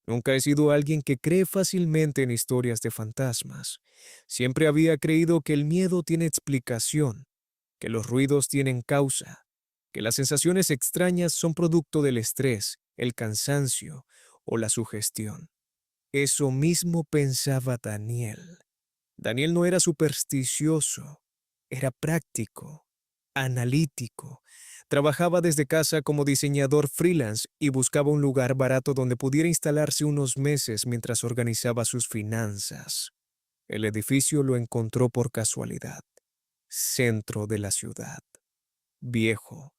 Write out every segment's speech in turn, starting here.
Nunca he sido alguien que cree fácilmente en historias de fantasmas. Siempre había creído que el miedo tiene explicación, que los ruidos tienen causa, que las sensaciones extrañas son producto del estrés, el cansancio o la sugestión. Eso mismo pensaba Daniel. Daniel no era supersticioso, era práctico, analítico. Trabajaba desde casa como diseñador freelance y buscaba un lugar barato donde pudiera instalarse unos meses mientras organizaba sus finanzas. El edificio lo encontró por casualidad. Centro de la ciudad. Viejo.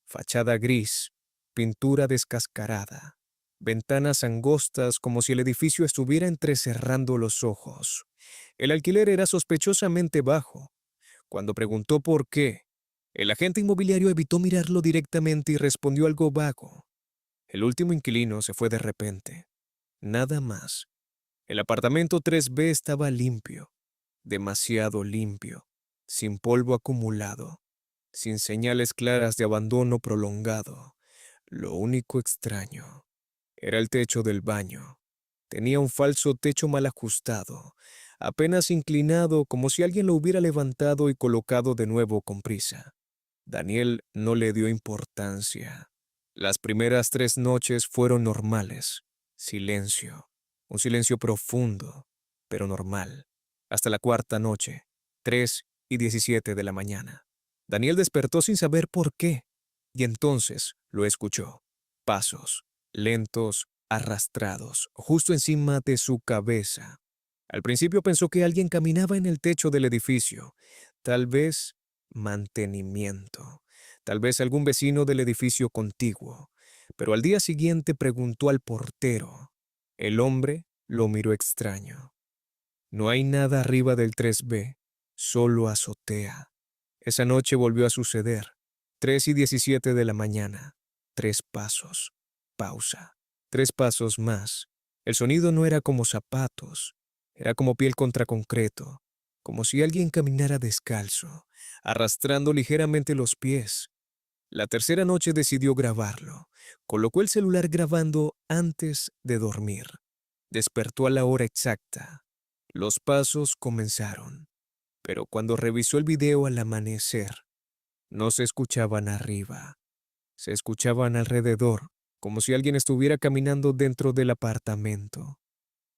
Fachada gris. Pintura descascarada. Ventanas angostas como si el edificio estuviera entrecerrando los ojos. El alquiler era sospechosamente bajo. Cuando preguntó por qué, el agente inmobiliario evitó mirarlo directamente y respondió algo vago. El último inquilino se fue de repente. Nada más. El apartamento 3B estaba limpio, demasiado limpio, sin polvo acumulado, sin señales claras de abandono prolongado. Lo único extraño era el techo del baño. Tenía un falso techo mal ajustado, apenas inclinado como si alguien lo hubiera levantado y colocado de nuevo con prisa. Daniel no le dio importancia. Las primeras 3 noches fueron normales. Silencio. Un silencio profundo, pero normal. Hasta la cuarta noche, 3:17 de la mañana. Daniel despertó sin saber por qué, y entonces lo escuchó. Pasos, lentos, arrastrados, justo encima de su cabeza. Al principio pensó que alguien caminaba en el techo del edificio. Tal vez mantenimiento. Tal vez algún vecino del edificio contiguo. Pero al día siguiente preguntó al portero. El hombre lo miró extraño. No hay nada arriba del 3B, solo azotea. Esa noche volvió a suceder. 3:17 de la mañana. 3 pasos. Pausa. 3 pasos más. El sonido no era como zapatos. Era como piel contra concreto. Como si alguien caminara descalzo, arrastrando ligeramente los pies. La tercera noche decidió grabarlo. Colocó el celular grabando antes de dormir. Despertó a la hora exacta. Los pasos comenzaron, pero cuando revisó el video al amanecer, no se escuchaban arriba, se escuchaban alrededor, como si alguien estuviera caminando dentro del apartamento,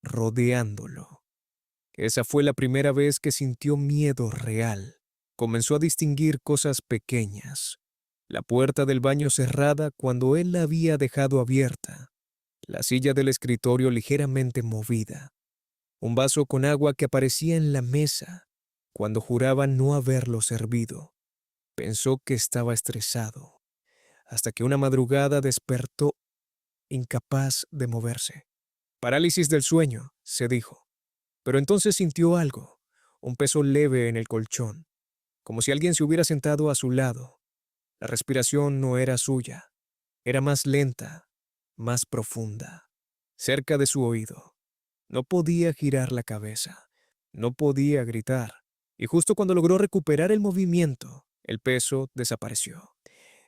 rodeándolo. Esa fue la primera vez que sintió miedo real. Comenzó a distinguir cosas pequeñas. La puerta del baño cerrada cuando él la había dejado abierta. La silla del escritorio ligeramente movida. Un vaso con agua que aparecía en la mesa cuando juraba no haberlo servido. Pensó que estaba estresado, hasta que una madrugada despertó incapaz de moverse. Parálisis del sueño, se dijo. Pero entonces sintió algo, un peso leve en el colchón, como si alguien se hubiera sentado a su lado. La respiración no era suya, era más lenta, más profunda, cerca de su oído. No podía girar la cabeza, no podía gritar, y justo cuando logró recuperar el movimiento, el peso desapareció.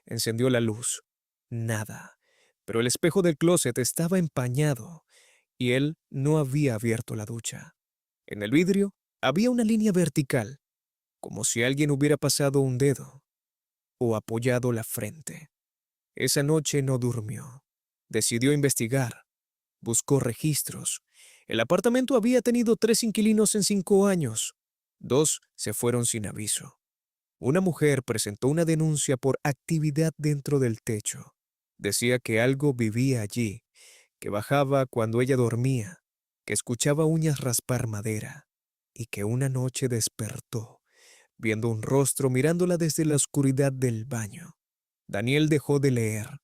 Encendió la luz. Nada. Pero el espejo del closet estaba empañado, y él no había abierto la ducha. En el vidrio había una línea vertical, como si alguien hubiera pasado un dedo o apoyado la frente. Esa noche no durmió. Decidió investigar. Buscó registros. El apartamento había tenido 3 inquilinos en 5 años. 2 se fueron sin aviso. Una mujer presentó una denuncia por actividad dentro del techo. Decía que algo vivía allí, que bajaba cuando ella dormía, que escuchaba uñas raspar madera, y que una noche despertó, viendo un rostro mirándola desde la oscuridad del baño. Daniel dejó de leer.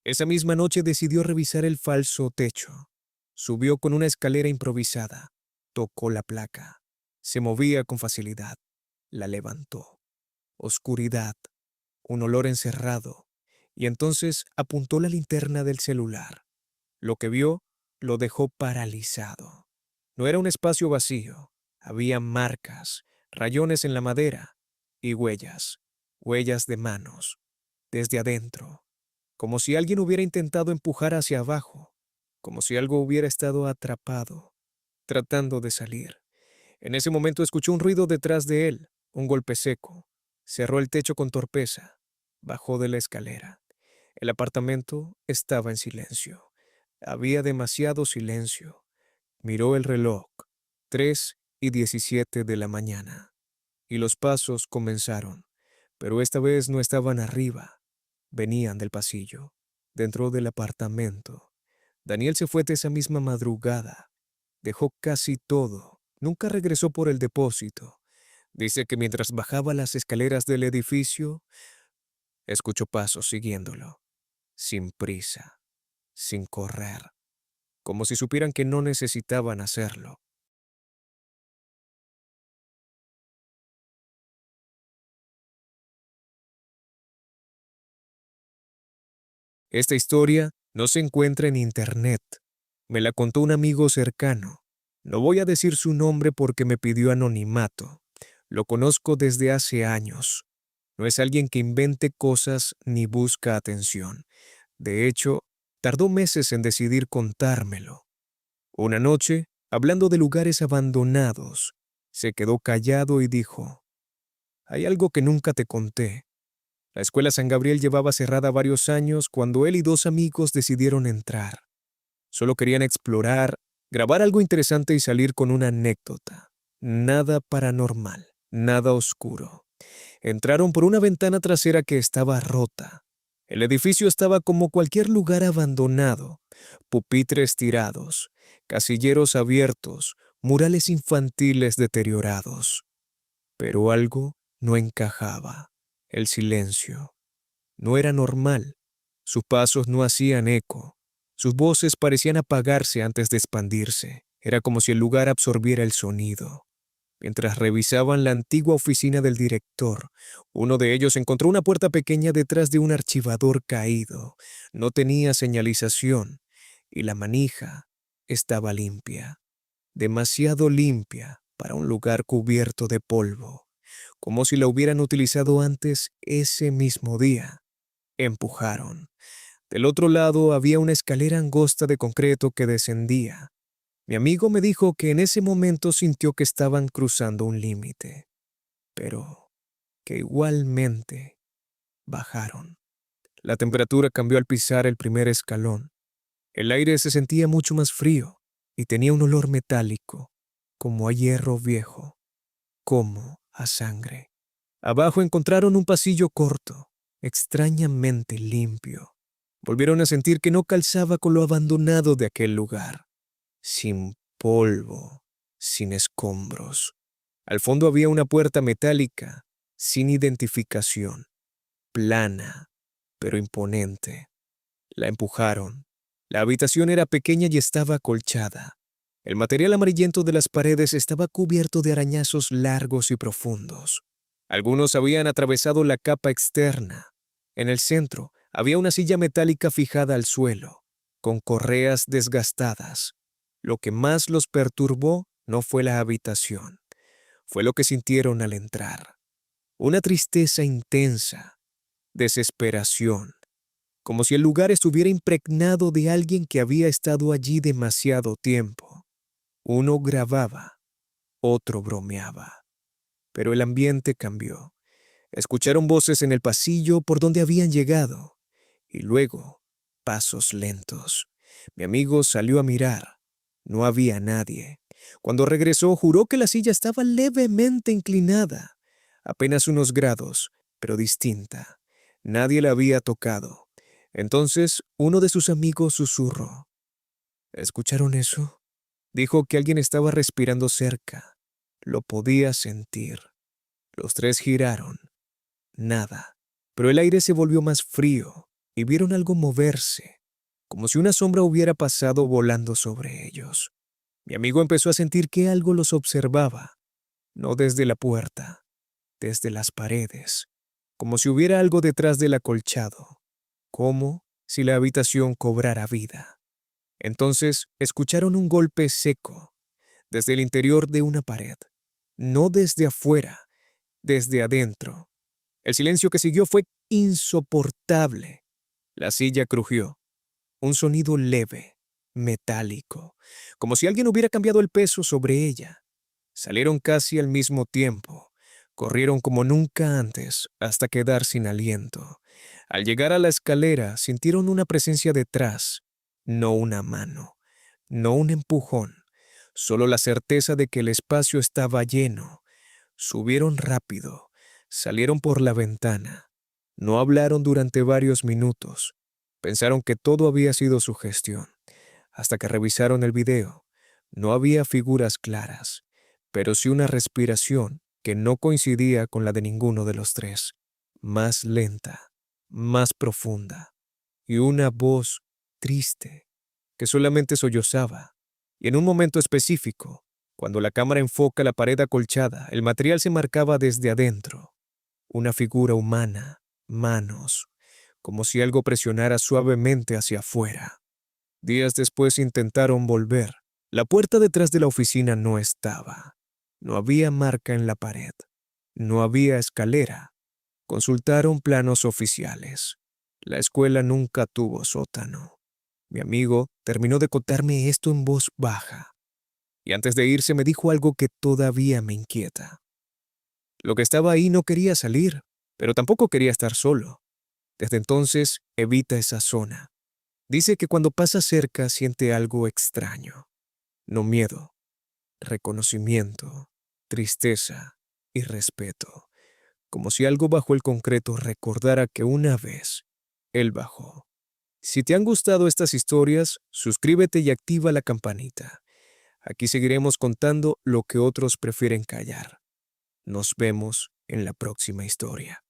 Esa misma noche decidió revisar el falso techo. Subió con una escalera improvisada. Tocó la placa. Se movía con facilidad. La levantó. Oscuridad, un olor encerrado, y entonces apuntó la linterna del celular. Lo que vio lo dejó paralizado. No era un espacio vacío. Había marcas, rayones en la madera y huellas, huellas de manos, desde adentro, como si alguien hubiera intentado empujar hacia abajo, como si algo hubiera estado atrapado, tratando de salir. En ese momento escuchó un ruido detrás de él, un golpe seco. Cerró el techo con torpeza. Bajó de la escalera. El apartamento estaba en silencio. Había demasiado silencio. Miró el reloj. 3:17 de la mañana. Y los pasos comenzaron. Pero esta vez no estaban arriba. Venían del pasillo, dentro del apartamento. Daniel se fue de esa misma madrugada. Dejó casi todo. Nunca regresó por el depósito. Dice que mientras bajaba las escaleras del edificio, escuchó pasos siguiéndolo, sin prisa, sin correr, como si supieran que no necesitaban hacerlo. Esta historia no se encuentra en internet. Me la contó un amigo cercano. No voy a decir su nombre porque me pidió anonimato. Lo conozco desde hace años. No es alguien que invente cosas ni busca atención. De hecho, tardó meses en decidir contármelo. Una noche, hablando de lugares abandonados, se quedó callado y dijo: «Hay algo que nunca te conté. La escuela San Gabriel llevaba cerrada varios años cuando él y dos amigos decidieron entrar. Solo querían explorar, grabar algo interesante y salir con una anécdota. Nada paranormal, nada oscuro. Entraron por una ventana trasera que estaba rota. El edificio estaba como cualquier lugar abandonado: pupitres tirados, casilleros abiertos, murales infantiles deteriorados. Pero algo no encajaba. El silencio. No era normal. Sus pasos no hacían eco. Sus voces parecían apagarse antes de expandirse. Era como si el lugar absorbiera el sonido. Mientras revisaban la antigua oficina del director, uno de ellos encontró una puerta pequeña detrás de un archivador caído. No tenía señalización y la manija estaba limpia, demasiado limpia para un lugar cubierto de polvo, como si la hubieran utilizado antes ese mismo día. Empujaron. Del otro lado había una escalera angosta de concreto que descendía. Mi amigo me dijo que en ese momento sintió que estaban cruzando un límite, pero que igualmente bajaron. La temperatura cambió al pisar el primer escalón. El aire se sentía mucho más frío y tenía un olor metálico, como a hierro viejo, como a sangre. Abajo encontraron un pasillo corto, extrañamente limpio. Volvieron a sentir que no calzaba con lo abandonado de aquel lugar. Sin polvo, sin escombros. Al fondo había una puerta metálica, sin identificación, plana, pero imponente. La empujaron. La habitación era pequeña y estaba acolchada. El material amarillento de las paredes estaba cubierto de arañazos largos y profundos. Algunos habían atravesado la capa externa. En el centro había una silla metálica fijada al suelo, con correas desgastadas. Lo que más los perturbó no fue la habitación, fue lo que sintieron al entrar. Una tristeza intensa, desesperación, como si el lugar estuviera impregnado de alguien que había estado allí demasiado tiempo. Uno grababa, otro bromeaba. Pero el ambiente cambió. Escucharon voces en el pasillo por donde habían llegado, y luego pasos lentos. Mi amigo salió a mirar. No había nadie. Cuando regresó, juró que la silla estaba levemente inclinada, apenas unos grados, pero distinta. Nadie la había tocado. Entonces, uno de sus amigos susurró: ¿escucharon eso? Dijo que alguien estaba respirando cerca. Lo podía sentir. Los tres giraron. Nada. Pero el aire se volvió más frío y vieron algo moverse, como si una sombra hubiera pasado volando sobre ellos. Mi amigo empezó a sentir que algo los observaba, no desde la puerta, desde las paredes, como si hubiera algo detrás del acolchado, como si la habitación cobrara vida. Entonces escucharon un golpe seco, desde el interior de una pared, no desde afuera, desde adentro. El silencio que siguió fue insoportable. La silla crujió. Un sonido leve, metálico, como si alguien hubiera cambiado el peso sobre ella. Salieron casi al mismo tiempo. Corrieron como nunca antes hasta quedar sin aliento. Al llegar a la escalera sintieron una presencia detrás, no una mano, no un empujón, solo la certeza de que el espacio estaba lleno. Subieron rápido, salieron por la ventana. No hablaron durante varios minutos. Pensaron que todo había sido sugestión, hasta que revisaron el video. No había figuras claras, pero sí una respiración que no coincidía con la de ninguno de los tres, más lenta, más profunda, y una voz triste que solamente sollozaba. Y en un momento específico, cuando la cámara enfoca la pared acolchada, el material se marcaba desde adentro. Una figura humana, manos, como si algo presionara suavemente hacia afuera. Días después intentaron volver. La puerta detrás de la oficina no estaba. No había marca en la pared. No había escalera. Consultaron planos oficiales. La escuela nunca tuvo sótano. Mi amigo terminó de contarme esto en voz baja. Y antes de irse me dijo algo que todavía me inquieta. Lo que estaba ahí no quería salir, pero tampoco quería estar solo. Desde entonces evita esa zona. Dice que cuando pasa cerca siente algo extraño. No miedo, reconocimiento, tristeza y respeto. Como si algo bajo el concreto recordara que una vez él bajó. Si te han gustado estas historias, suscríbete y activa la campanita. Aquí seguiremos contando lo que otros prefieren callar. Nos vemos en la próxima historia.